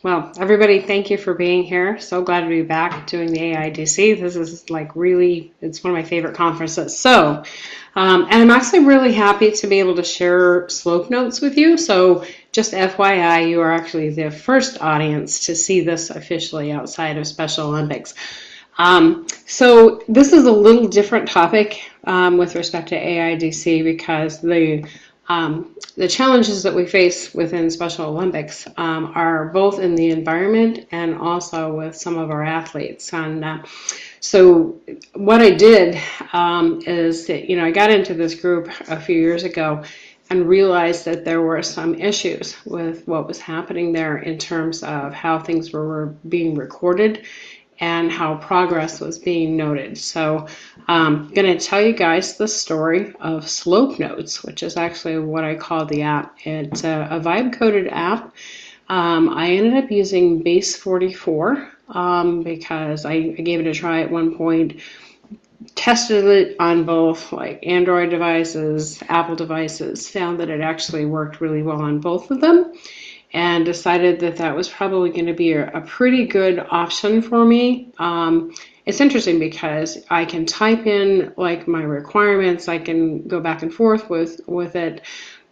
Well, everybody, thank you for being here. So glad to be back doing the AIDC. This is like really, it's one of my favorite conferences. And I'm actually really happy to be able to share slope notes with you. So just FYI, you are actually the first audience to see this officially outside of Special Olympics. So this is a little different topic with respect to AIDC because the challenges that we face within Special Olympics are both in the environment and also with some of our athletes. And so what I did is that, I got into this group a few years ago and realized that there were some issues with what was happening there in terms of how things were being recorded and how progress was being noted. So I'm going to tell you guys the story of Slope Notes, which is actually what I call the app. It's a vibe-coded app. I ended up using Base 44 because I gave it a try at one point, tested it on both like Android devices, Apple devices, found that it actually worked really well on both of them, and decided that that was probably going to be a pretty good option for me. It's interesting because I can type in like my requirements, I can go back and forth with it,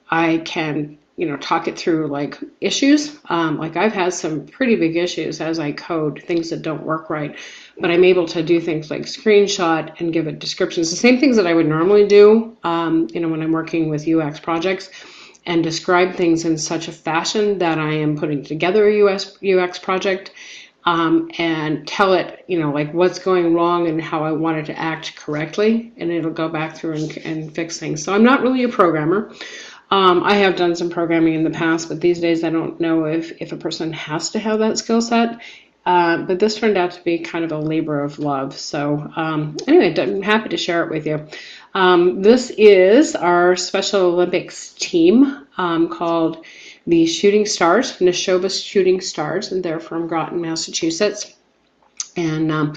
I can talk it through like issues. Like I've had some pretty big issues as I code, things that don't work right, but I'm able to do things like screenshot and give it descriptions, the same things that I would normally do, when I'm working with UX projects, and describe things in such a fashion that I am putting together a UX project and tell it, like what's going wrong and how I want it to act correctly, and it'll go back through and fix things. So I'm not really a programmer. I have done some programming in the past, but these days I don't know if a person has to have that skill set. But this turned out to be kind of a labor of love. So anyway, I'm happy to share it with you. This is our Special Olympics team called the Shooting Stars, Neshoba Shooting Stars, and they're from Groton, Massachusetts. And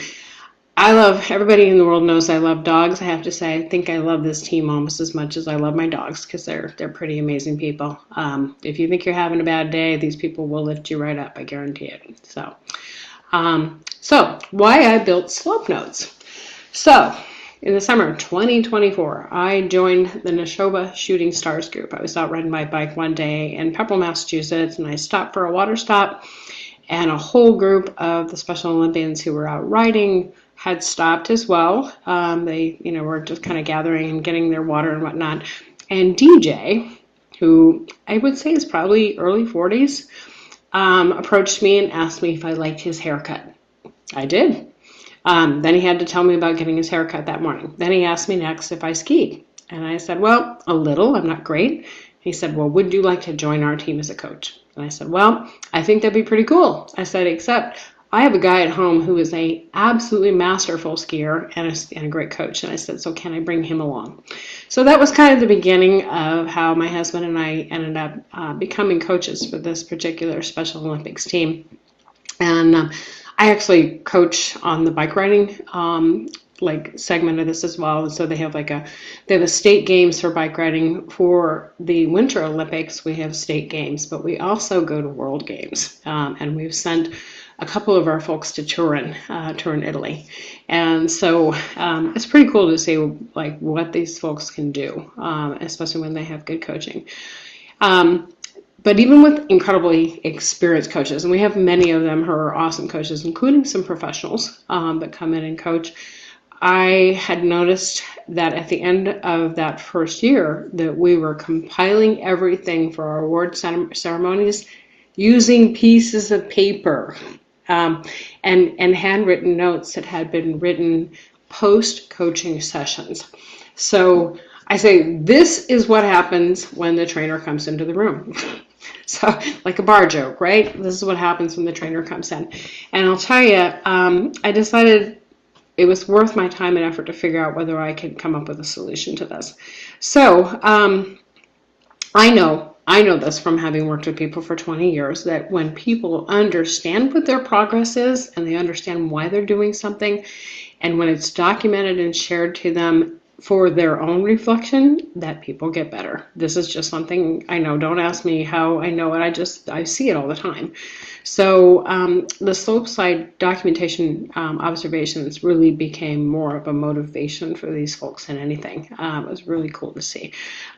everybody in the world knows I love dogs. I have to say, I think I love this team almost as much as I love my dogs because they're pretty amazing people. If you think you're having a bad day, these people will lift you right up, I guarantee it. So why I built Slope Notes. So in the summer of 2024, I joined the Neshoba Shooting Stars group. I was out riding my bike one day in Pepperell, Massachusetts, and I stopped for a water stop, and a whole group of the Special Olympians who were out riding had stopped as well. They, were just kind of gathering and getting their water and whatnot. And DJ, who I would say is probably early 40s, approached me and asked me if I liked his haircut. I did. Then he had to tell me about getting his haircut that morning. Then he asked me next if I skied. And I said, well, a little. I'm not great. He said, well, would you like to join our team as a coach? And I said, well, I think that'd be pretty cool. I said, except I have a guy at home who is a absolutely masterful skier and a great coach. And I said, so can I bring him along? So that was kind of the beginning of how my husband and I ended up becoming coaches for this particular Special Olympics team. And I actually coach on the bike riding segment of this as well. And so they have a state games for bike riding. For the Winter Olympics, we have state games, but we also go to world games. And we've sent a couple of our folks to Turin, Italy. And so it's pretty cool to see like what these folks can do, especially when they have good coaching. But even with incredibly experienced coaches, and we have many of them who are awesome coaches, including some professionals that come in and coach, I had noticed that at the end of that first year that we were compiling everything for our award ceremonies using pieces of paper and handwritten notes that had been written post-coaching sessions. So I say, this is what happens when the trainer comes into the room. So like a bar joke, right? This is what happens when the trainer comes in. And I'll tell you, I decided it was worth my time and effort to figure out whether I could come up with a solution to this. So I know this from having worked with people for 20 years, that when people understand what their progress is and they understand why they're doing something, and when it's documented and shared to them, for their own reflection that people get better. This is just something I know. Don't ask me how I know it. I see it all the time. So the slope side documentation observations really became more of a motivation for these folks than anything. It was really cool to see.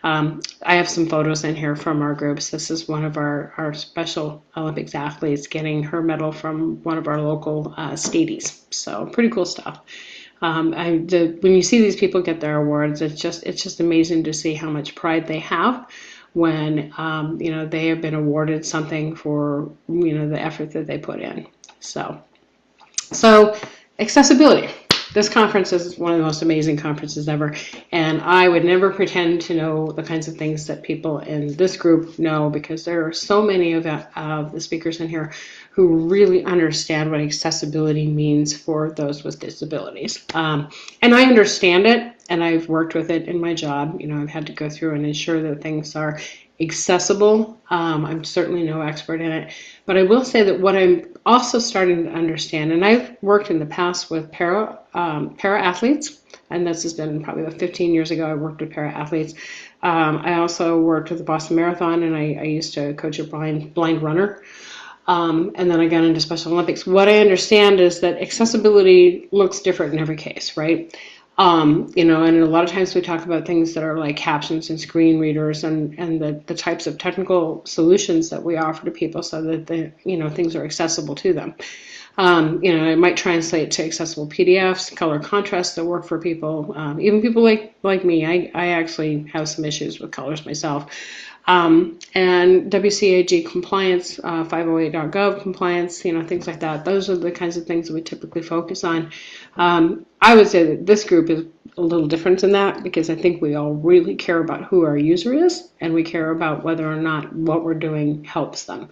I have some photos in here from our groups. This is one of our Special Olympics athletes getting her medal from one of our local staties. So pretty cool stuff. When you see these people get their awards, it's just amazing to see how much pride they have when they have been awarded something for the effort that they put in. So accessibility. This conference is one of the most amazing conferences ever, and I would never pretend to know the kinds of things that people in this group know, because there are so many of the speakers in here who really understand what accessibility means for those with disabilities. And I understand it, and I've worked with it in my job. I've had to go through and ensure that things are accessible. I'm certainly no expert in it, but I will say that what I'm also starting to understand, and I've worked in the past with para-athletes, and this has been probably about 15 years ago. I worked with para-athletes. I also worked with the Boston Marathon, and I used to coach a blind runner. And then I got into Special Olympics. What I understand is that accessibility looks different in every case, right? And a lot of times we talk about things that are like captions and screen readers and the types of technical solutions that we offer to people so that things are accessible to them. It might translate to accessible PDFs, color contrasts that work for people, even people like me. I actually have some issues with colors myself. And WCAG compliance, 508.gov compliance, things like that. Those are the kinds of things that we typically focus on. I would say that this group is a little different than that, because I think we all really care about who our user is, and we care about whether or not what we're doing helps them.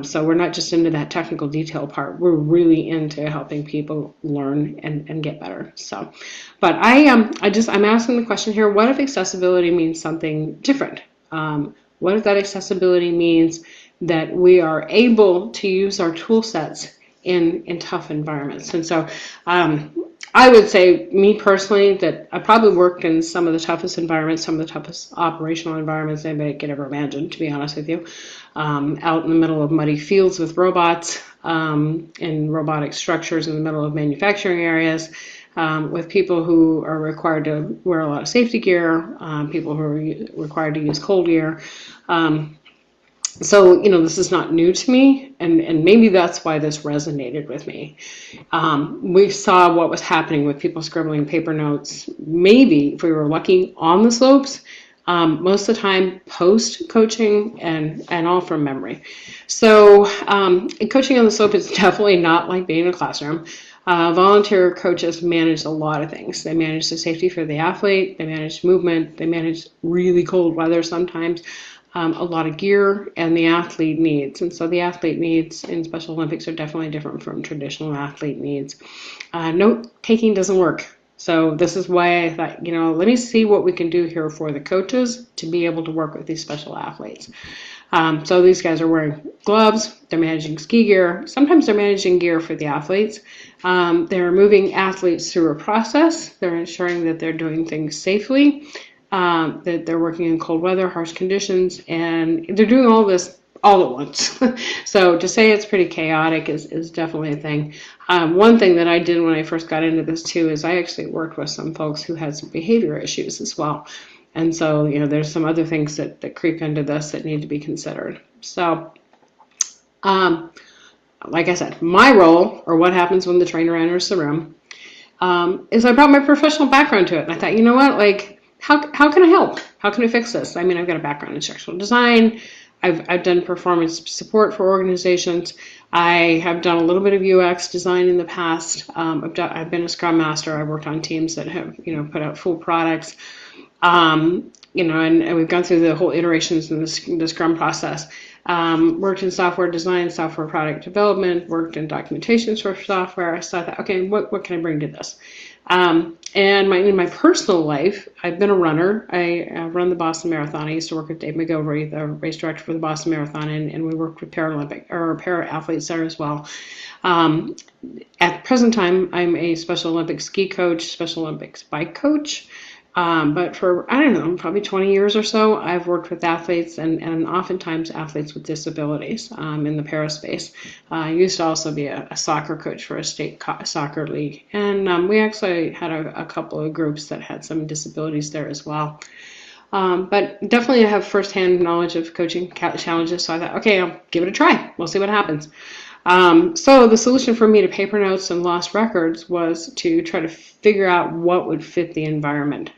So we're not just into that technical detail part. We're really into helping people learn and get better. So, but I'm asking the question here: what if accessibility means something different? What if that accessibility means that we are able to use our tool sets in tough environments? And so I would say, me personally, that I probably worked in some of the toughest environments, some of the toughest operational environments anybody could ever imagine, to be honest with you. Out in the middle of muddy fields with robots, in robotic structures in the middle of manufacturing areas, with people who are required to wear a lot of safety gear, people who are required to use cold gear. So, this is not new to me, and maybe that's why this resonated with me. We saw what was happening with people scribbling paper notes, maybe, if we were lucky, on the slopes, most of the time post-coaching and all from memory. So coaching on the slope is definitely not like being in a classroom. Volunteer coaches manage a lot of things. They manage the safety for the athlete, they manage movement, they manage really cold weather sometimes, a lot of gear, and the athlete needs. And so the athlete needs in Special Olympics are definitely different from traditional athlete needs. Note-taking doesn't work. So this is why I thought, let me see what we can do here for the coaches to be able to work with these special athletes. So these guys are wearing gloves, they're managing ski gear, sometimes they're managing gear for the athletes. They're moving athletes through a process, they're ensuring that they're doing things safely, that they're working in cold weather, harsh conditions, and they're doing all this all at once. So to say it's pretty chaotic is definitely a thing. One thing that I did when I first got into this too is I actually worked with some folks who had some behavior issues as well. And so, there's some other things that creep into this that need to be considered. So, like I said, my role, or what happens when the trainer enters the room, is I brought my professional background to it. And I thought, you know what, like, how can I help? How can I fix this? I mean, I've got a background in instructional design. I've done performance support for organizations. I have done a little bit of UX design in the past. I've been a Scrum master. I've worked on teams that have, put out full products. And we've gone through the whole iterations in the Scrum process. Worked in software design, software product development, worked in documentations for software. So I thought, okay, what can I bring to this? And in my personal life, I've been a runner. I run the Boston Marathon. I used to work with Dave McGilvery, the race director for the Boston Marathon, and we worked with para-athletes there as well. At the present time, I'm a Special Olympics ski coach, Special Olympics bike coach, But for, I don't know, probably 20 years or so, I've worked with athletes and oftentimes athletes with disabilities in the para space. I used to also be a soccer coach for a state soccer league. And we actually had a couple of groups that had some disabilities there as well. But definitely I have firsthand knowledge of coaching challenges, so I thought, okay, I'll give it a try. We'll see what happens. So the solution for me to paper notes and lost records was to try to figure out what would fit the environment.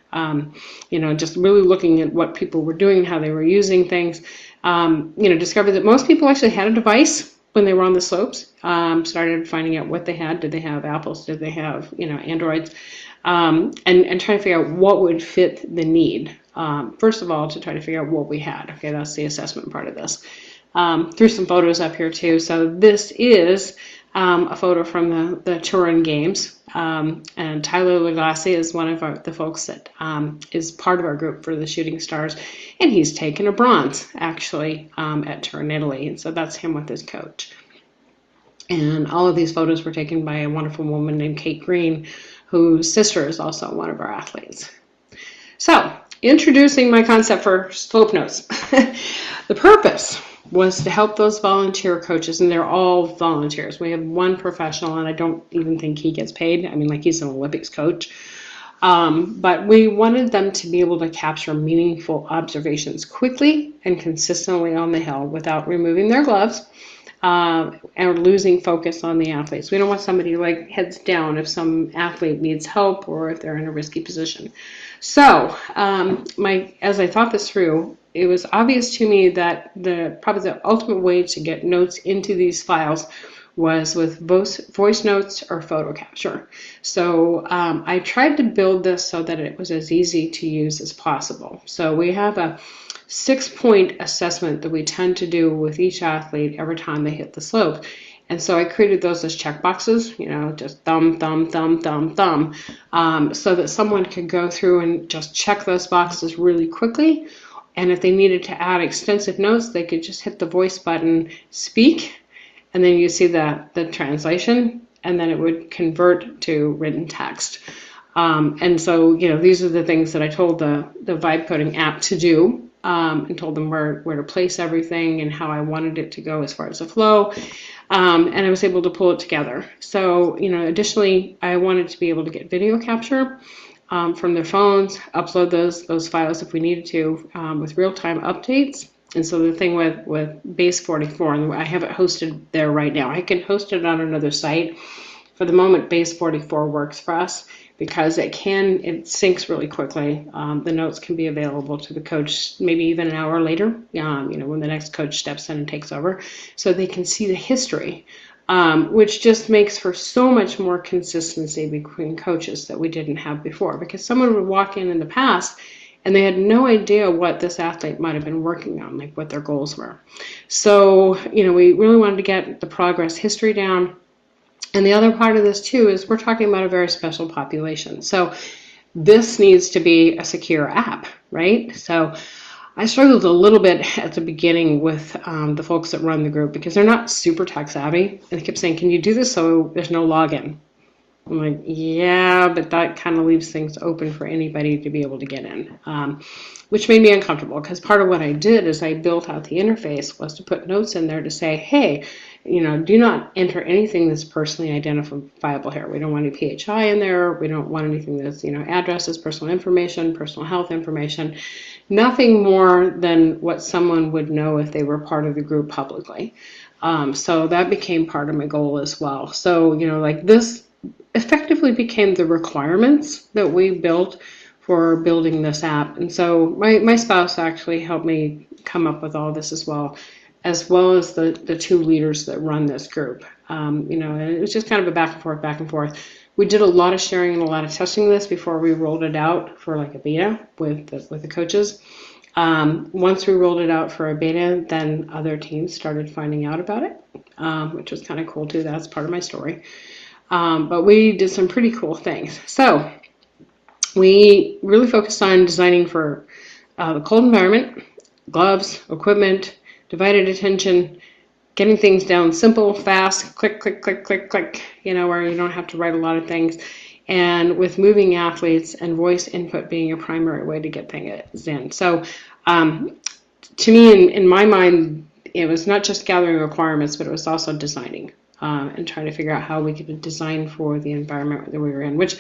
Just really looking at what people were doing, how they were using things. Discovered that most people actually had a device when they were on the slopes. Started finding out what they had. Did they have Apples? Did they have, Androids? And trying to figure out what would fit the need. First of all, to try to figure out what we had. Okay, that's the assessment part of this. Threw some photos up here too. So this is a photo from the Turin Games. And Tyler Lagasse is one of the folks that is part of our group for the Shooting Stars. And he's taken a bronze, actually, at Turin, Italy. And so that's him with his coach. And all of these photos were taken by a wonderful woman named Kate Green, whose sister is also one of our athletes. So, introducing my concept for slope notes. The purpose was to help those volunteer coaches, and they're all volunteers. We have one professional, and I don't even think he gets paid. I mean, like, he's an Olympics coach. But we wanted them to be able to capture meaningful observations quickly and consistently on the hill without removing their gloves and losing focus on the athletes. We don't want somebody like heads down if some athlete needs help or if they're in a risky position. So as I thought this through, it was obvious to me that probably the ultimate way to get notes into these files was with voice notes or photo capture. So I tried to build this so that it was as easy to use as possible. So we have a 6-point assessment that we tend to do with each athlete every time they hit the slope. And so I created those as checkboxes, just thumb, thumb, thumb, thumb, thumb, so that someone could go through and just check those boxes really quickly. And if they needed to add extensive notes, they could just hit the voice button, speak, and then you see the translation, and then it would convert to written text. And so, these are the things that I told the vibe coding app to do. And told them where to place everything and how I wanted it to go as far as the flow. And I was able to pull it together. So, additionally, I wanted to be able to get video capture from their phones, upload those files if we needed to with real-time updates. And so the thing with Base 44, and I have it hosted there right now. I can host it on another site. For the moment, Base 44 works for us because it syncs really quickly. The notes can be available to the coach maybe even an hour later, when the next coach steps in and takes over, so they can see the history, which just makes for so much more consistency between coaches that we didn't have before, because someone would walk in the past and they had no idea what this athlete might have been working on, like what their goals were. So, we really wanted to get the progress history down. And the other part of this, too, is we're talking about a very special population. So this needs to be a secure app, right? So I struggled a little bit at the beginning with the folks that run the group because they're not super tech savvy. And they kept saying, can you do this so there's no login? I'm like, yeah, but that kind of leaves things open for anybody to be able to get in, which made me uncomfortable because part of what I did is I built out the interface was to put notes in there to say, hey, do not enter anything that's personally identifiable here. We don't want any PHI in there. We don't want anything that's, addresses, personal information, personal health information, nothing more than what someone would know if they were part of the group publicly. So that became part of my goal as well. So, this effectively became the requirements that we built for building this app. And so my spouse actually helped me come up with all this as well as the two leaders that run this group. And it was just kind of a back and forth. We did a lot of sharing and a lot of testing of this before we rolled it out for like a beta with the coaches. Once we rolled it out for a beta, then other teams started finding out about it, which was kind of cool too. That's part of my story. But we did some pretty cool things. So we really focused on designing for the cold environment, gloves, equipment, divided attention, getting things down simple, fast, click, click, click, click, click, where you don't have to write a lot of things. and with moving athletes and voice input being a primary way to get things in. So to me, in my mind, it was not just gathering requirements, but it was also designing and trying to figure out how we could design for the environment that we were in, which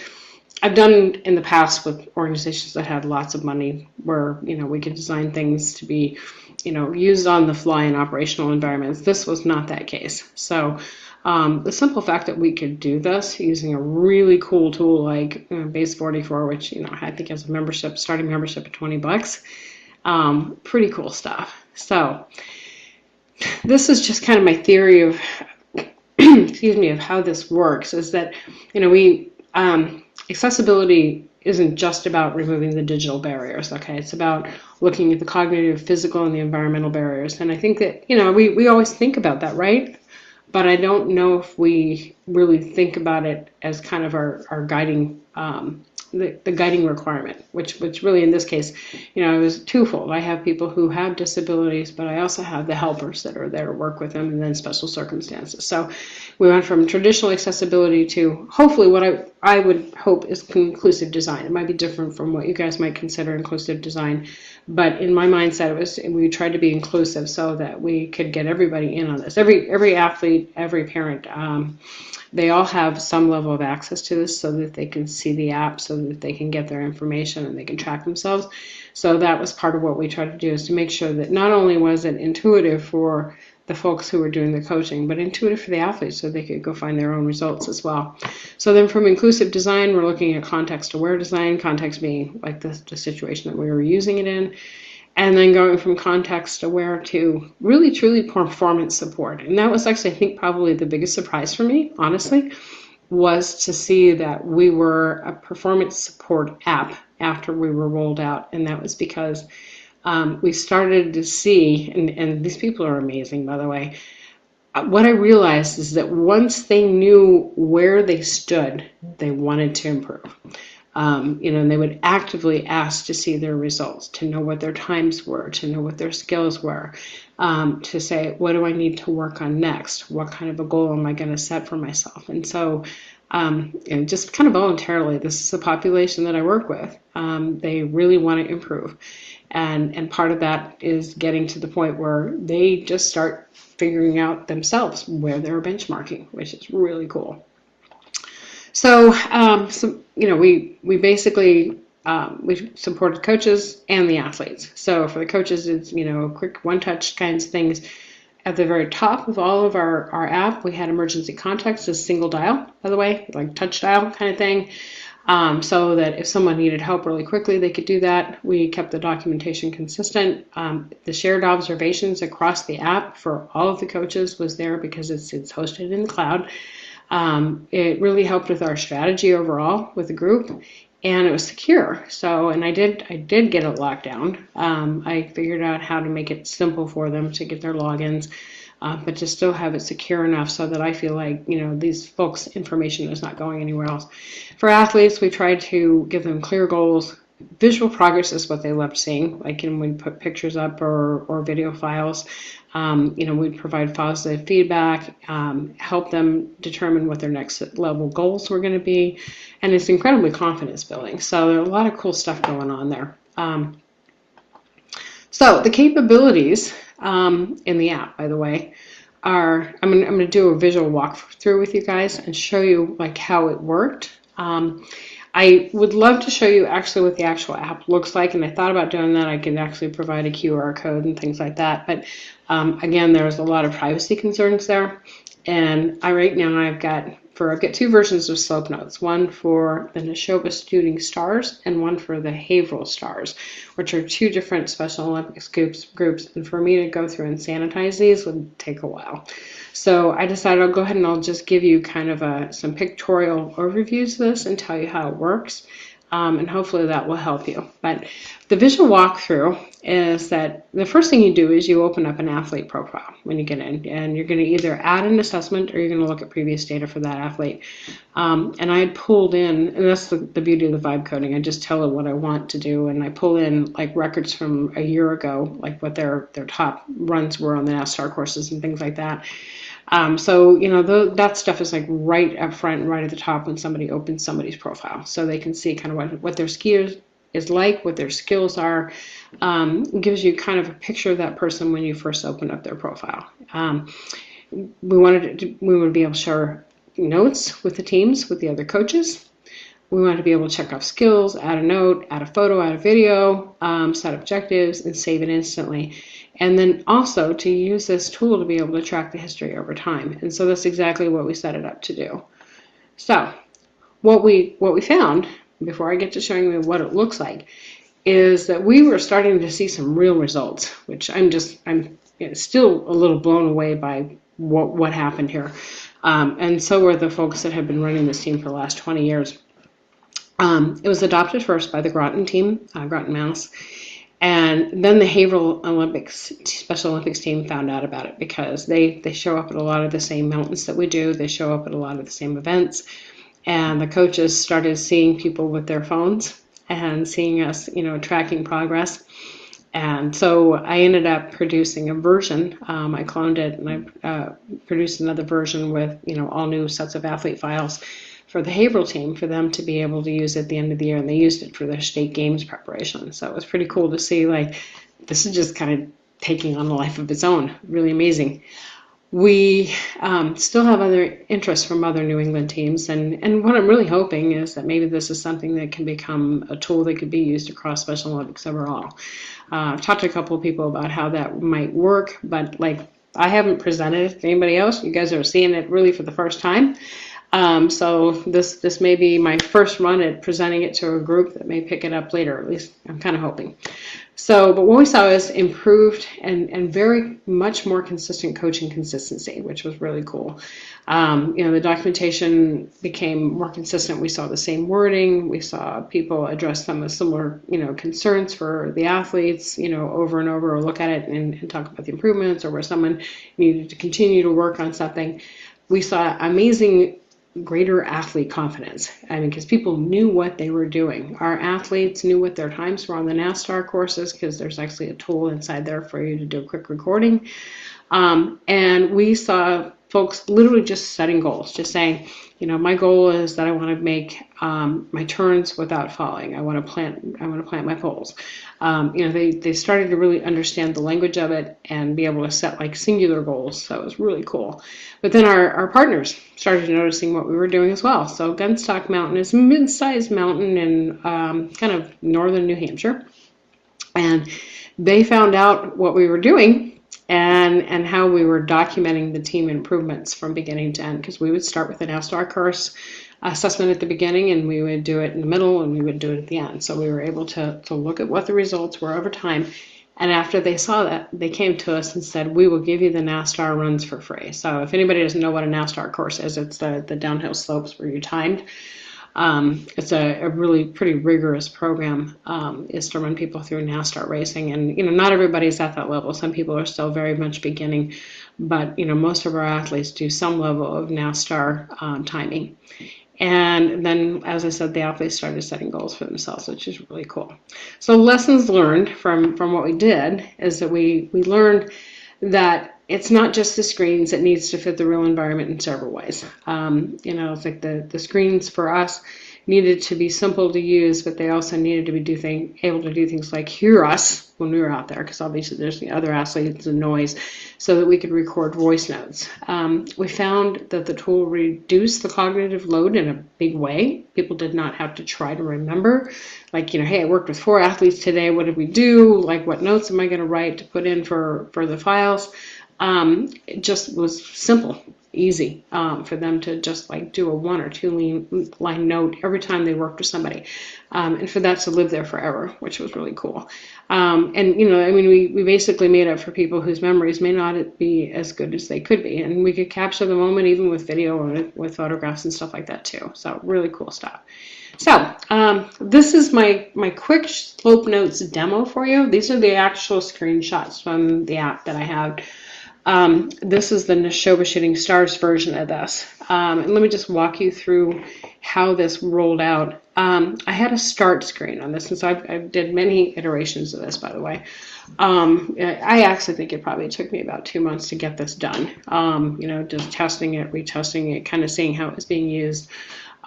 I've done in the past with organizations that had lots of money where, we could design things to be, used on the fly in operational environments. This was not that case. So the simple fact that we could do this using a really cool tool like Base 44, which, I think has a starting membership of $20, pretty cool stuff. So this is just kind of my theory of, of how this works, is that, accessibility isn't just about removing the digital barriers, okay? It's about looking at the cognitive, physical, and the environmental barriers. And I think that, we always think about that, right? But I don't know if we really think about it as kind of our guiding, the guiding requirement, which really in this case, it was twofold. I have people who have disabilities, but I also have the helpers that are there to work with them, and then special circumstances. So we went from traditional accessibility to hopefully what I would hope is inclusive design. It might be different from what you guys might consider inclusive design, but in my mindset, we tried to be inclusive so that we could get everybody in on this. Every athlete, every parent, they all have some level of access to this so that they can see the app, so that they can get their information and they can track themselves. So that was part of what we tried to do, is to make sure that not only was it intuitive for the folks who were doing the coaching, but intuitive for the athletes so they could go find their own results as well. So then from inclusive design, we're looking at context-aware design, context being like the situation that we were using it in, and then going from context-aware to really, truly performance support. And that was actually, I think, probably the biggest surprise for me, honestly, was to see that we were a performance support app after we were rolled out. And that was because we started to see, and these people are amazing, by the way, what I realized is that once they knew where they stood, they wanted to improve. And they would actively ask to see their results, to know what their times were, to know what their skills were, to say, what do I need to work on next? What kind of a goal am I going to set for myself? And so, just kind of voluntarily, this is a population that I work with. They really want to improve. And part of that is getting to the point where they just start figuring out themselves where they're benchmarking, which is really cool. So, we basically we supported coaches and the athletes. So for the coaches, it's quick one-touch kinds of things. At the very top of all of our app, we had emergency contacts as single dial, by the way, like touch dial kind of thing, so that if someone needed help really quickly, they could do that. We kept the documentation consistent. The shared observations across the app for all of the coaches was there because it's hosted in the cloud. It really helped with our strategy overall with the group, and it was secure. So, and I did get it locked down. I figured out how to make it simple for them to get their logins, but to still have it secure enough so that I feel like, these folks' information is not going anywhere else. For athletes, we tried to give them clear goals. Visual progress is what they loved seeing, like when we put pictures up or video files. We'd provide positive feedback, help them determine what their next level goals were going to be, and it's incredibly confidence building. So there's a lot of cool stuff going on there. So the capabilities in the app, by the way, are I'm going to do a visual walkthrough with you guys and show you like how it worked. I would love to show you actually what the actual app looks like, and I thought about doing that. I could actually provide a QR code and things like that, but again, there's a lot of privacy concerns there, and right now I've got two versions of slope notes, one for the Neshoba Shooting Stars and one for the Haverhill Stars, which are two different Special Olympics groups, and for me to go through and sanitize these would take a while. So I decided I'll go ahead and I'll just give you kind of some pictorial overviews of this and tell you how it works, and hopefully that will help you. But the visual walkthrough is that the first thing you do is you open up an athlete profile when you get in, and you're going to either add an assessment or you're going to look at previous data for that athlete. And I had pulled in, and that's the beauty of the vibe coding, I just tell it what I want to do, and I pull in like records from a year ago, like what their top runs were on the NASCAR courses and things like that. So, you know, that stuff is like right up front, right at the top when somebody opens somebody's profile. So they can see kind of what their skills is like, what their skills are. Gives you kind of a picture of that person when you first open up their profile. We want to be able to share notes with the teams, with the other coaches. We want to be able to check off skills, add a note, add a photo, add a video, set objectives, and save it instantly. And then also to use this tool to be able to track the history over time. And so that's exactly what we set it up to do. So what we found, before I get to showing you what it looks like, is that we were starting to see some real results, which I'm still a little blown away by what happened here. And so were the folks that have been running this team for the last 20 years. It was adopted first by the Groton team, Groton, Mass. And then the Haverhill Special Olympics team found out about it because they show up at a lot of the same mountains that we do. They show up at a lot of the same events. And the coaches started seeing people with their phones and seeing us, you know, tracking progress. And so I ended up producing a version. I cloned it and I produced another version with, you know, all new sets of athlete files for the Haverhill team for them to be able to use at the end of the year. And they used it for their state games preparation. So it was pretty cool to see, like, this is just kind of taking on a life of its own. Really amazing. We still have other interests from other New England teams, and what I'm really hoping is that maybe this is something that can become a tool that could be used across Special Olympics overall. I've talked to a couple of people about how that might work, but like I haven't presented it to anybody else. You guys are seeing it really for the first time. So this may be my first run at presenting it to a group that may pick it up later, at least I'm kind of hoping. So, but what we saw is improved and very much more consistent coaching consistency, which was really cool. You know, the documentation became more consistent. We saw the same wording. We saw people address some of similar, you know, concerns for the athletes, you know, over and over, or look at it and talk about the improvements, or where someone needed to continue to work on something. We saw amazing greater athlete confidence. I mean, because people knew what they were doing. Our athletes knew what their times were on the NASTAR courses, because there's actually a tool inside there for you to do a quick recording. And we saw folks literally just setting goals, just saying, you know, my goal is that I want to make my turns without falling. I want to plant my poles. You know, they started to really understand the language of it and be able to set like singular goals. So it was really cool. But then our partners started noticing what we were doing as well. So Gunstock Mountain is a mid-sized mountain in kind of northern New Hampshire. And they found out what we were doing and how we were documenting the team improvements from beginning to end, because we would start with an NASTAR course assessment at the beginning, and we would do it in the middle, and we would do it at the end. So we were able to look at what the results were over time. And after they saw that, they came to us and said, we will give you the NASTAR runs for free. So if anybody doesn't know what a NASTAR course is, it's the downhill slopes where you're timed. It's a really pretty rigorous program, is to run people through NASTAR racing. And, you know, not everybody's at that level. Some people are still very much beginning, but, you know, most of our athletes do some level of NASTAR timing. And then, as I said, the athletes started setting goals for themselves, which is really cool. So lessons learned from what we did is that we learned that it's not just the screens. It needs to fit the real environment in several ways. You know, it's like the screens for us needed to be simple to use, but they also needed to be able to do things like hear us when we were out there, because obviously there's the other athletes and noise, so that we could record voice notes. We found that the tool reduced the cognitive load in a big way. People did not have to try to remember, like, you know, hey, I worked with 4 athletes today. What did we do? Like, what notes am I going to write to put in for the files? It just was simple, easy for them to just like do a 1 or 2 line note every time they worked with somebody, and for that to live there forever, which was really cool. And, you know, I mean, we basically made it for people whose memories may not be as good as they could be, and we could capture the moment even with video or with photographs and stuff like that too. So really cool stuff. So this is my quick slope notes demo for you. These are the actual screenshots from the app that I have. This is the Neshoba Shooting Stars version of this. And let me just walk you through how this rolled out. I had a start screen on this, and so I did many iterations of this, by the way. I actually think it probably took me about 2 months to get this done. Just testing it, retesting it, kind of seeing how it was being used,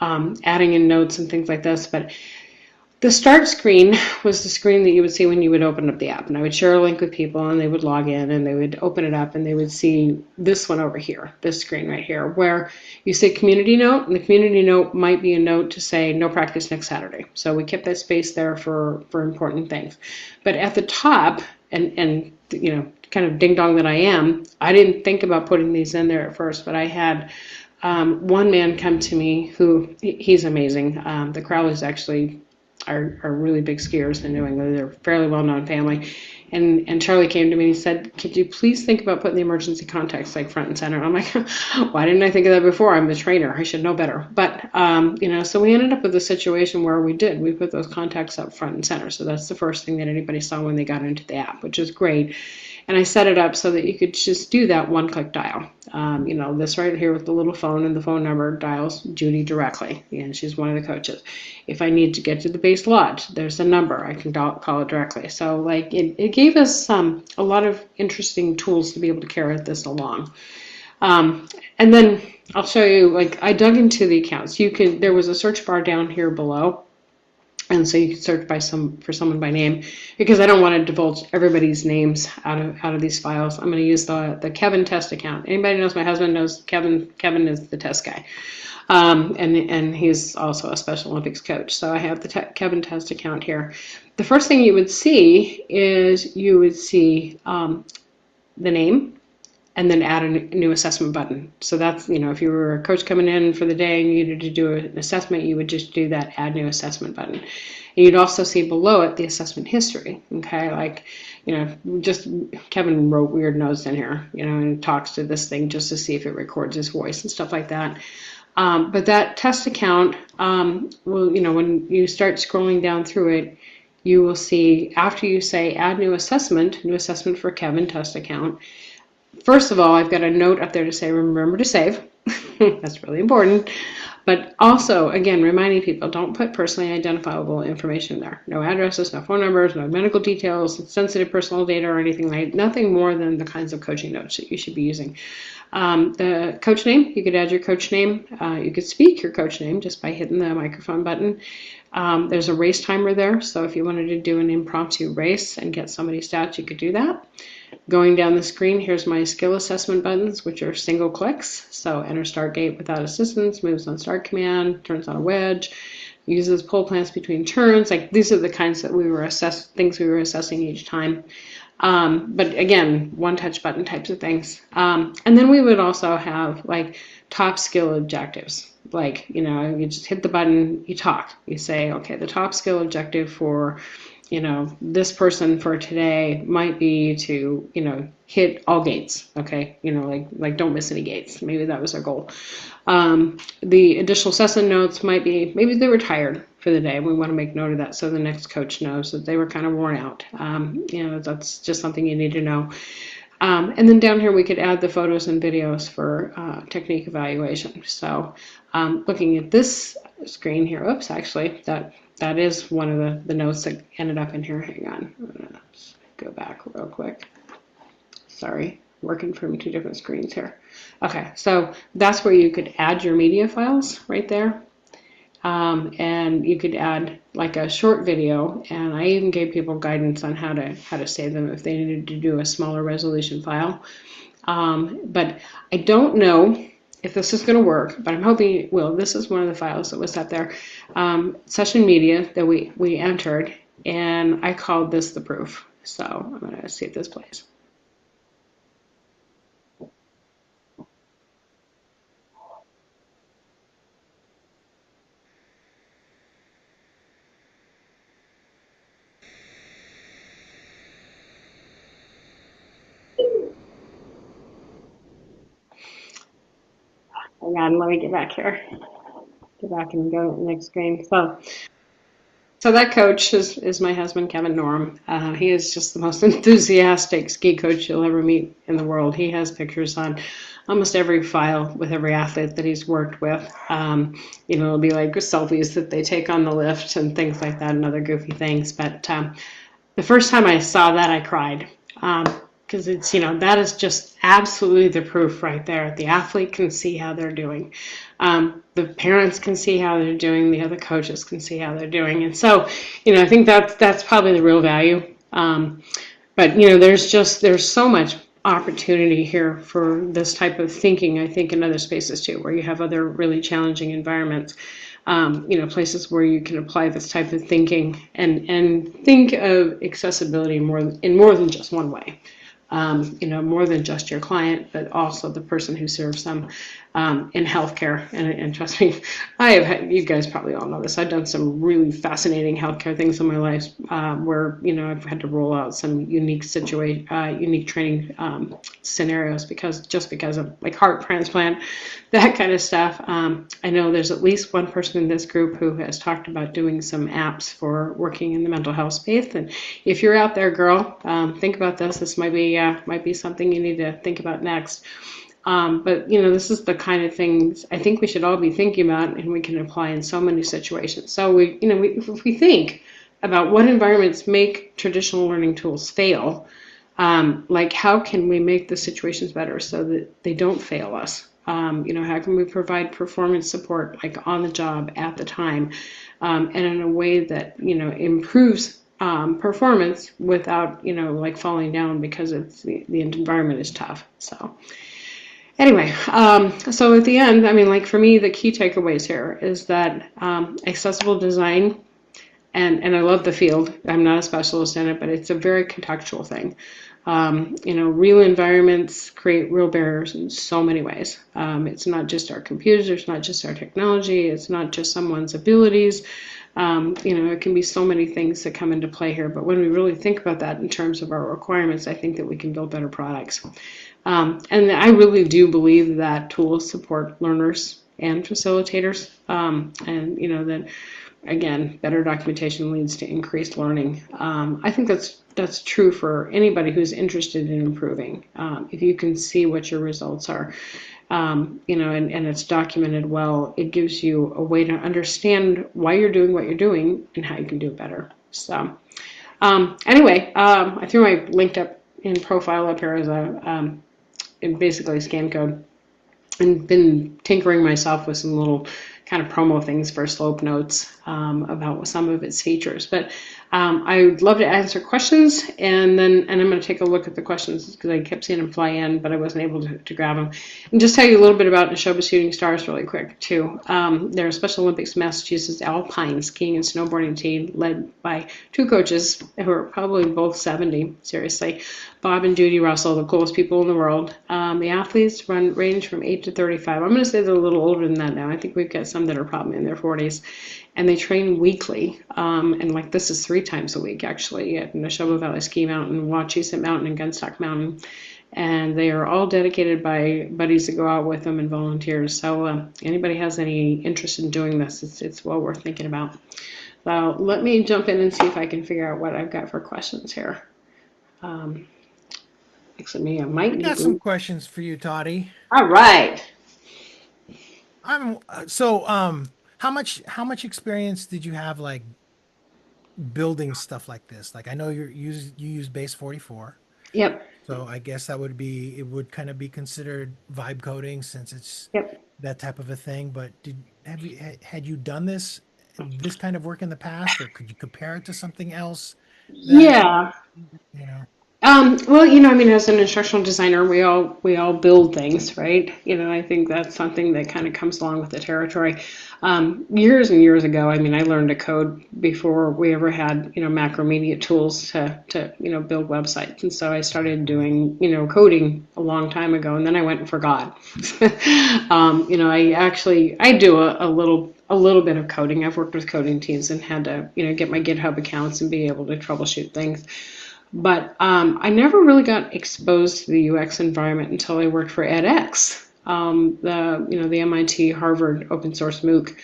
adding in notes and things like this. But the start screen was the screen that you would see when you would open up the app. And I would share a link with people and they would log in and they would open it up and they would see this one over here, this screen right here, where you say community note, and the community note might be a note to say no practice next Saturday. So we kept that space there for important things. But at the top, and kind of ding dong that I didn't think about putting these in there at first, but I had one man come to me who, he's amazing. The Crowleys actually are really big skiers in New England. They're a fairly well-known family. And Charlie came to me and he said, could you please think about putting the emergency contacts like front and center? And I'm like, why didn't I think of that before? I'm the trainer. I should know better. But, so we ended up with a situation where we put those contacts up front and center. So that's the first thing that anybody saw when they got into the app, which is great. And I set it up so that you could just do that one-click dial. This right here with the little phone and the phone number dials Judy directly. And she's one of the coaches. If I need to get to the base lodge, there's a number. I can call it directly. So it gave us a lot of interesting tools to be able to carry this along. And then I'll show you, I dug into the accounts. There was a search bar down here below. And so you can search for someone by name, because I don't want to divulge everybody's names out of these files. I'm going to use the Kevin test account. Anybody knows my husband knows Kevin. Kevin is the test guy, and he's also a Special Olympics coach. So I have the Kevin test account here. The first thing you would see is the name, and then add a new assessment button. So that's, if you were a coach coming in for the day and you needed to do an assessment, you would just do that add new assessment button. And you'd also see below it the assessment history. Okay, just Kevin wrote weird notes in here, and talks to this thing just to see if it records his voice and stuff like that. But that test account, when you start scrolling down through it, you will see after you say add new assessment for Kevin test account. First of all, I've got a note up there to say, remember to save. That's really important. But also, again, reminding people, don't put personally identifiable information there. No addresses, no phone numbers, no medical details, sensitive personal data or anything nothing more than the kinds of coaching notes that you should be using. The coach name, you could add your coach name. You could speak your coach name just by hitting the microphone button. There's a race timer there, so if you wanted to do an impromptu race and get somebody's stats, you could do that. Going down the screen, here's my skill assessment buttons, which are single clicks. So enter start gate without assistance, moves on start command, turns on a wedge, uses pole plants between turns. These are the kinds that things we were assessing each time. But again, one touch button types of things. And then we would also have top skill objectives. You just hit the button, you talk. You say, okay, the top skill objective for this person for today might be to, hit all gates. Okay. Don't miss any gates. Maybe that was our goal. The additional session notes might be, maybe they were tired for the day. We want to make note of that so the next coach knows that they were kind of worn out. That's just something you need to know. And then down here we could add the photos and videos for technique evaluation. So looking at this screen here, actually, that is one of the notes that ended up in here. Hang on, I'm gonna go back real quick. Sorry, working from two different screens here. Okay, so that's where you could add your media files right there. And you could add a short video, and I even gave people guidance on how to save them if they needed to do a smaller resolution file. But I don't know if this is going to work, but I'm hoping it will. This is one of the files that was up there. Session media that we entered, and I called this the proof. So I'm going to see if this plays. Hang on, let me get back here. Get back and go to the next screen. So that coach is my husband, Kevin Norum. He is just the most enthusiastic ski coach you'll ever meet in the world. He has pictures on almost every file with every athlete that he's worked with. It'll be selfies that they take on the lift and things like that and other goofy things. But the first time I saw that, I cried. Because it's, that is just absolutely the proof right there. The athlete can see how they're doing. The parents can see how they're doing. The other coaches can see how they're doing. And so, I think that's probably the real value. But there's so much opportunity here for this type of thinking, I think, in other spaces too, where you have other really challenging environments. Places where you can apply this type of thinking and think of accessibility in more than just one way. More than just your client, but also the person who serves them in healthcare. And trust me, you guys probably all know this. I've done some really fascinating healthcare things in my life where, I've had to roll out some unique training scenarios because of like heart transplant, that kind of stuff. I know there's at least one person in this group who has talked about doing some apps for working in the mental health space. And if you're out there, girl, think about this. This might be something you need to think about next. But this is the kind of things I think we should all be thinking about, and we can apply in so many situations. So if we think about what environments make traditional learning tools fail, like how can we make the situations better so that they don't fail us? How can we provide performance support like on the job at the time, and in a way that improves performance without like falling down because it's the environment is tough. So. Anyway, so at the end, like for me, the key takeaways here is that accessible design, and I love the field. I'm not a specialist in it, but it's a very contextual thing. Real environments create real barriers in so many ways. It's not just our computers, it's not just our technology, it's not just someone's abilities. It can be so many things that come into play here. But when we really think about that in terms of our requirements, I think that we can build better products. And I really do believe that tools support learners and facilitators, and that again, better documentation leads to increased learning. I think that's true for anybody who's interested in improving. If you can see what your results are, and it's documented well, it gives you a way to understand why you're doing what you're doing and how you can do it better. So anyway, I threw my linked up in profile up here as a basically scan code, and been tinkering myself with some little kind of promo things for Slope Notes about some of its features. But I would love to answer questions, and I'm going to take a look at the questions because I kept seeing them fly in, but I wasn't able to grab them. And just tell you a little bit about Neshoba Shooting Stars really quick too. They're a Special Olympics Massachusetts alpine skiing and snowboarding team led by two coaches who are probably both 70, seriously. Bob and Judy Russell, the coolest people in the world. The athletes range from 8 to 35. I'm going to say they're a little older than that now. I think we've got some that are probably in their 40s. And they train weekly. And like this is 3 times a week, actually, at Neshoba Valley Ski Mountain, Wachusett Mountain, and Gunstock Mountain. And they are all dedicated by buddies that go out with them and volunteers. So anybody has any interest in doing this, it's well worth thinking about. So let me jump in and see if I can figure out what I've got for questions here. Actually, I might I got some questions for you, Toddi. All right. I'm how much experience did you have like building stuff like this? Like I know you use Base 44. Yep. So I guess it would kind of be considered vibe coding since it's Yep. that type of a thing, but had you done this kind of work in the past, or could you compare it to something else that Yeah. you know? Well, as an instructional designer, we all build things, right? I think that's something that kind of comes along with the territory. Years and years ago, I learned to code before we ever had, macromedia tools to build websites. And so I started doing, coding a long time ago, and then I went and forgot. I do a little bit of coding. I've worked with coding teams and had to, get my GitHub accounts and be able to troubleshoot things. But I never really got exposed to the UX environment until I worked for edX, the MIT Harvard open source MOOC,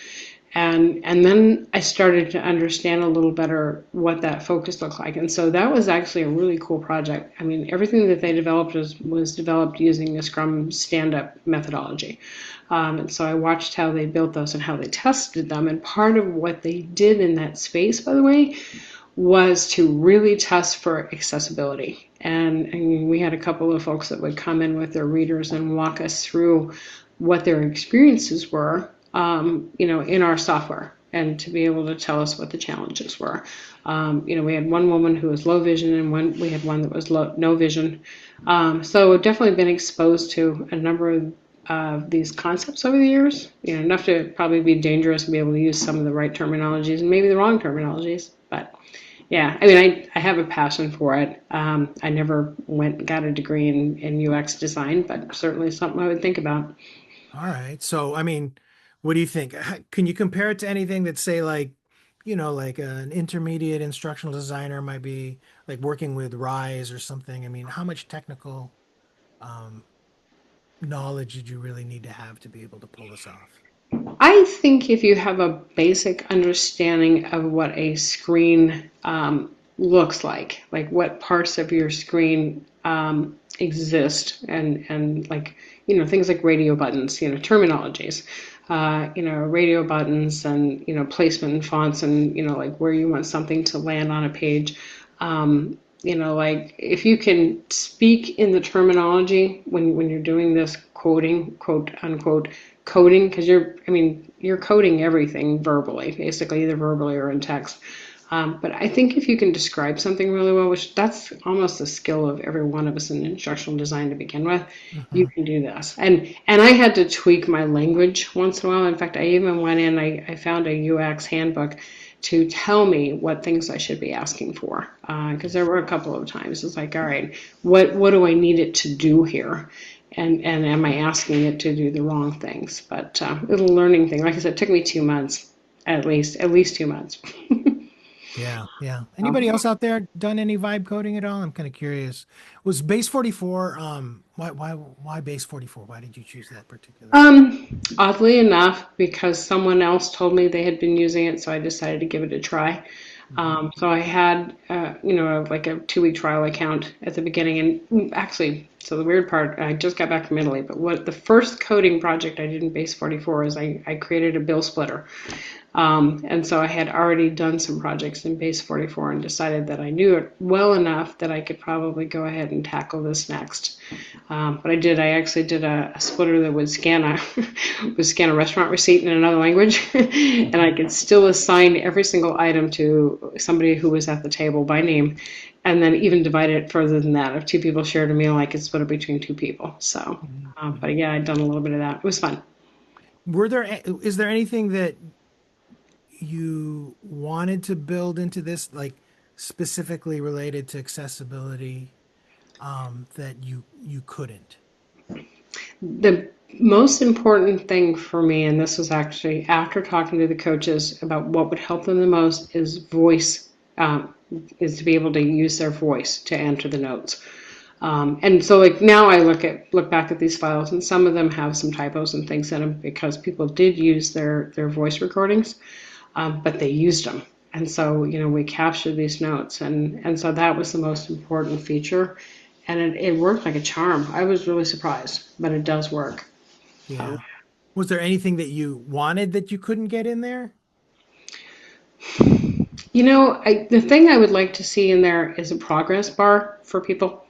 and then I started to understand a little better what that focus looked like. And so that was actually a really cool project. Everything that they developed was developed using a Scrum stand-up methodology. And so I watched how they built those and how they tested them. And part of what they did in that space, by the way, was to really test for accessibility. And we had a couple of folks that would come in with their readers and walk us through what their experiences were, in our software, and to be able to tell us what the challenges were. We had one woman who was low vision, and we had one that was no vision. So we've definitely been exposed to a number of these concepts over the years, enough to probably be dangerous and be able to use some of the right terminologies and maybe the wrong terminologies. But yeah, I mean, I have a passion for it. I never got a degree in UX design, but certainly something I would think about. All right. So, I mean, what do you think? Can you compare it to anything that say like, like an intermediate instructional designer might be like working with Rise or something? I mean, how much technical um, knowledge did you really need to have to be able to pull this off? I think if you have a basic understanding of what a screen looks like what parts of your screen exist, and like, things like radio buttons, terminologies, radio buttons, and, placement and fonts, and, like where you want something to land on a page. Like if you can speak in the terminology when you're doing this quoting, quote unquote, coding, because you're coding everything verbally, basically, either verbally or in text. But I think if you can describe something really well, which that's almost a skill of every one of us in instructional design to begin with, you Hmm. can do this. And I had to tweak my language once in a while. In fact, I even went in, I found a UX handbook to tell me what things I should be asking for. Because there were a couple of times it's like, all right, what do I need it to do here? And am I asking it to do the wrong things? But it's a learning thing. Like I said, it took me 2 months, at least 2 months. Yeah, yeah. Anybody So, else out there done any vibe coding at all? I'm kind of curious. Was base 44, why base 44? Why did you choose that particular? oddly enough, because someone else told me they had been using it, so I decided to give it a try. Mhm. So I had, like a 2-week trial account at the beginning, and actually, so the weird part, I just got back from Italy, but what the first coding project I did in Base 44 is I created a bill splitter. And so I had already done some projects in Base 44 and decided that I knew it well enough that I could probably go ahead and tackle this next. But I did. I actually did a splitter that would scan a would scan a restaurant receipt in another language, and I Mhm. could still assign every single item to somebody who was at the table by name, and then even divide it further than that. If two people shared a meal, I could split it between two people. So, Mhm. but Mhm. yeah, I'd done a little bit of that. It was fun. Is there anything that you wanted to build into this, like specifically related to accessibility, that you couldn't? The most important thing for me, and this was actually after talking to the coaches about what would help them the most, is voice, is to be able to use their voice to enter the notes. And so, like, now I look back at these files, and some of them have some typos and things in them because people did use their voice recordings, but they used them. And so, we captured these notes, and so that was the most important feature, and it worked like a charm. I was really surprised, but it does work. So, Yeah. Was there anything that you wanted that you couldn't get in there? the thing I would like to see in there is a progress bar for people.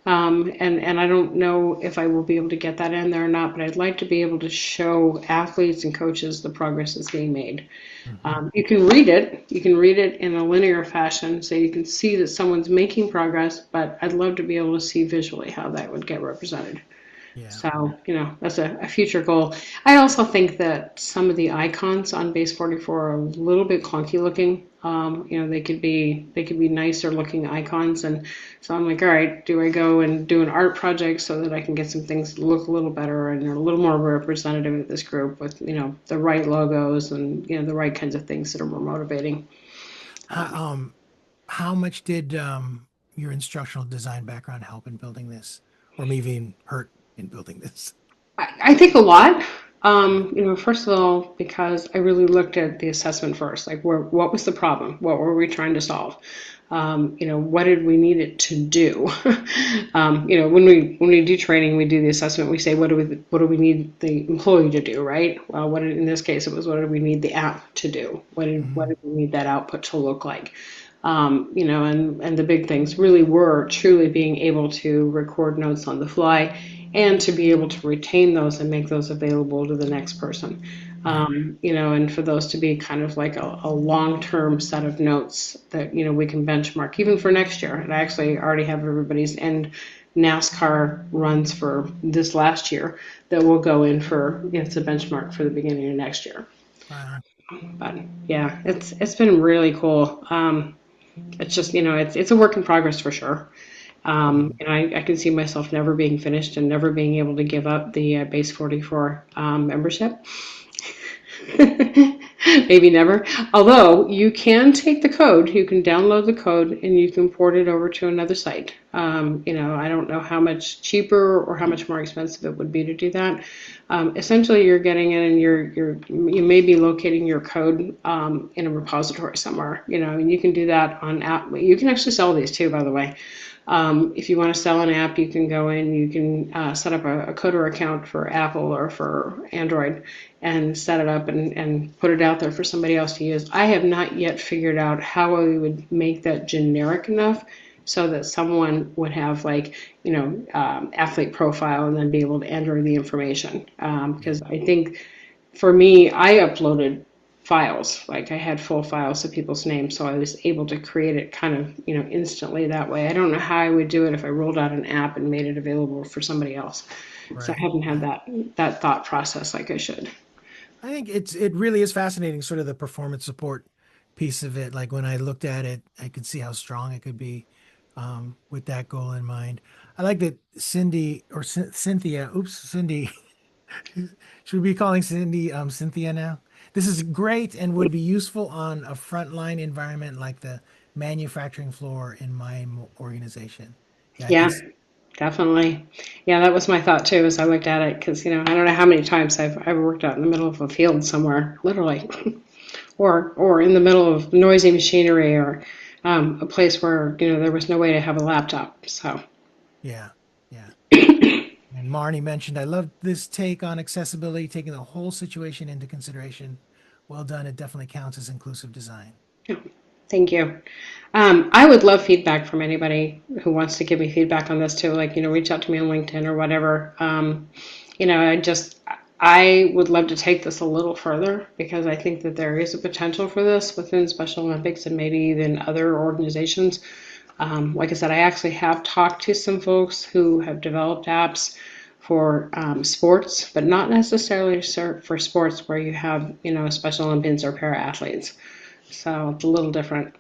And I don't know if I will be able to get that in there or not, but I'd like to be able to show athletes and coaches the progress that's being made. Hmm. You can read it. You can read it in a linear fashion, so you can see that someone's making progress. But I'd love to be able to see visually how that would get represented. Yeah. So, that's a future goal. I also think that some of the icons on Base 44 are a little bit clunky looking. They could be nicer looking icons, and so I'm like, all right, do I go and do an art project so that I can get some things to look a little better and are a little more representative of this group with the right logos and the right kinds of things that are more motivating. How, Um, how much did your instructional design background help in building this, or maybe even hurt in building this? I think a lot. Yeah. First of all, because I really looked at the assessment first, like what was the problem? What were we trying to solve? What did we need it to do? When we do training, we do the assessment. We say, what do we need the employee to do, right? Well, in this case, it was what do we need the app to do? What did Mhm. we need that output to look like? And the big things really were truly being able to record notes on the fly and to be able to retain those and make those available to the next person. Right. And for those to be kind of like a long-term set of notes that, we can benchmark even for next year. And I actually already have everybody's end NASCAR runs for this last year that will go in for, it's a benchmark for the beginning of next year. Uh, But yeah, it's been really cool. It's just, it's a work in progress for sure. And I can see myself never being finished and never being able to give up the base 44 membership. Maybe never. Although you can take the code, you can download the code and you can port it over to another site. I don't know how much cheaper or how much more expensive it would be to do that. Essentially, you're getting in and you may be locating your code in a repository somewhere. And you can do that on app. You can actually sell these too, by the way. If you want to sell an app, you can go in, you can set up a coder account for Apple or for Android and set it up and put it out there for somebody else to use. I have not yet figured out how I would make that generic enough so that someone would have athlete profile and then be able to enter the information. Because I think for me, I uploaded files. Like I had full files of people's names, so I was able to create it kind of, instantly that way. I don't know how I would do it if I rolled out an app and made it available for somebody else. So I right. haven't had that thought process like I should. I think it really is fascinating, sort of the performance support piece of it. Like when I looked at it, I could see how strong it could be with that goal in mind. I like that Cindy or Cynthia. Oops, Cindy. Should we be calling Cindy Cynthia now? This is great and would be useful on a frontline environment like the manufacturing floor in my organization. Yeah, I Yeah, could. definitely. Yeah, that was my thought too as I looked at it because, I don't know how many times I've worked out in the middle of a field somewhere, literally, or in the middle of noisy machinery or a place where, there was no way to have a laptop. So, Yeah, yeah. And Marnie mentioned, I love this take on accessibility, taking the whole situation into consideration. Well done. It definitely counts as inclusive design. yeah, thank you. I would love feedback from anybody who wants to give me feedback on this too. Like, reach out to me on LinkedIn or whatever. I would love to take this a little further because I think that there is a potential for this within Special Olympics and maybe even other organizations. Like I said, I actually have talked to some folks who have developed apps for sports, but not necessarily for sports where you have, Special Olympians or para athletes. So it's a little different.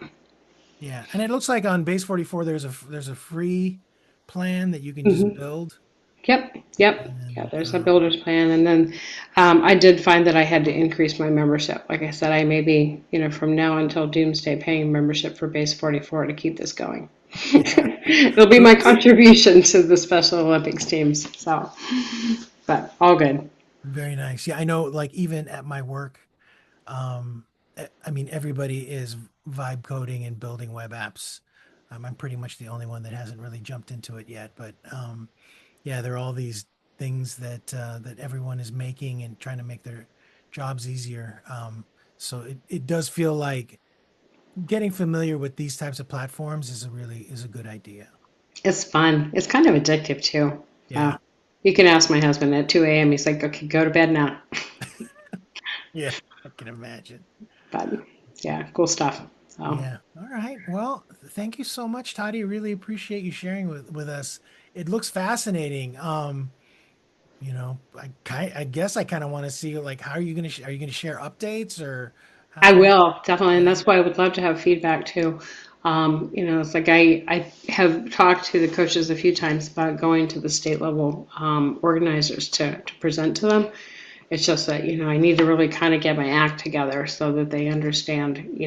Yeah, and it looks like on Base 44 there's a free plan that you can just Hmm. build. Yep, yep. Yeah, And there's a builder's plan. And then I did find that I had to increase my membership. Like I said, I may be, from now until doomsday paying membership for Base 44 to keep this going. yeah, It'll be my contribution to the Special Olympics teams. So, but all good. very nice. Yeah, I know like even at my work, I mean everybody is vibe coding and building web apps. I'm pretty much the only one that hasn't really jumped into it yet, but yeah, there are all these things that everyone is making and trying to make their jobs easier. So it does feel like getting familiar with these types of platforms is a good idea. It's fun. It's kind of addictive too. Yeah. You can ask my husband at 2 a.m. He's like, okay, go to bed now. Yeah, I can imagine. But yeah, cool stuff. So Yeah. All right. Well, thank you so much, Toddy. Really appreciate you sharing with us. It looks fascinating. I guess I kind of want to see like how are you going to are you going to share updates or I how? will definitely, and Yeah. that's why I would love to have feedback too. It's like I have talked to the coaches a few times about going to the state level organizers to present to them. It's just that, I need to really kind of get my act together so that they understand,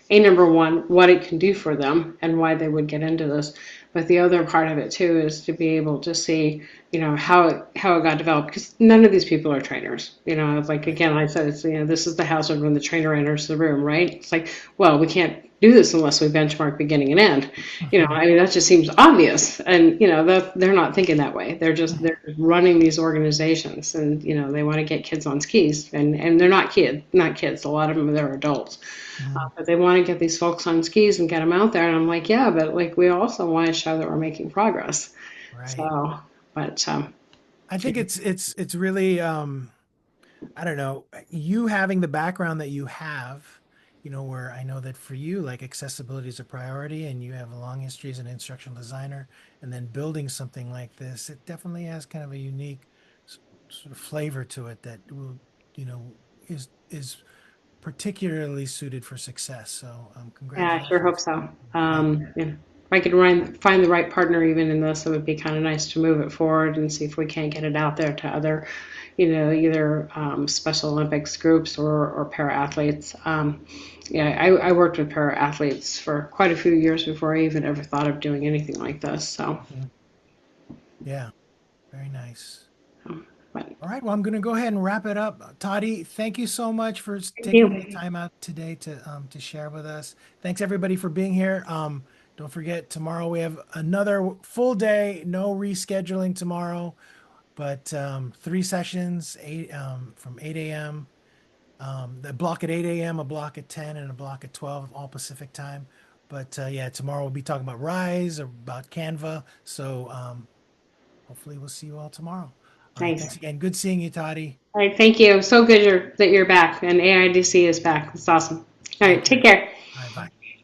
number one, what it can do for them and why they would get into this. But the other part of it too is to be able to see, how it got developed because none of these people are trainers. It's like Right. again, I said it's this is the hazard when the trainer enters the room, right? It's like, well, we can't do this unless we benchmark beginning and end. Mhm. I mean, that just seems obvious. And, that they're not thinking that way. They're just running these organizations and, they want to get kids on skis and they're not kids. A lot of them, they're adults. Mhm. But they want to get these folks on skis and get them out there. And I'm like, yeah, but like, we also want to show that we're making progress. Right. So, but, I think it's really I don't know, you having the background that you have, where I know that for you, like accessibility is a priority and you have a long history as an instructional designer, and then building something like this, it definitely has kind of a unique sort of flavor to it that will, you know, is particularly suited for success. So, yeah, I sure hope congratulations. so. Yeah. If I could find the right partner even in this, it would be kind of nice to move it forward and see if we can't get it out there to other, either Special Olympics groups or para athletes. Yeah, I worked with para athletes for quite a few years before I even ever thought of doing anything like this. So, Mhm. Yeah. Very nice. but All right, well, I'm going to go ahead and wrap it up. Toddy, thank you so much for thank taking the you. time out today to share with us. Thanks everybody for being here. Don't forget tomorrow we have another full day, no rescheduling tomorrow, but three sessions, eight from 8 a.m. The block at 8 a.m., a block at 10, and a block at 12, all Pacific time. But yeah, tomorrow we'll be talking about Rise, about Canva. So hopefully we'll see you all tomorrow. All right, Nice. thanks again. Good seeing you, Toddy. All right, thank you. So good that you're back and AIDC is back. It's awesome. All right, Take take care. care.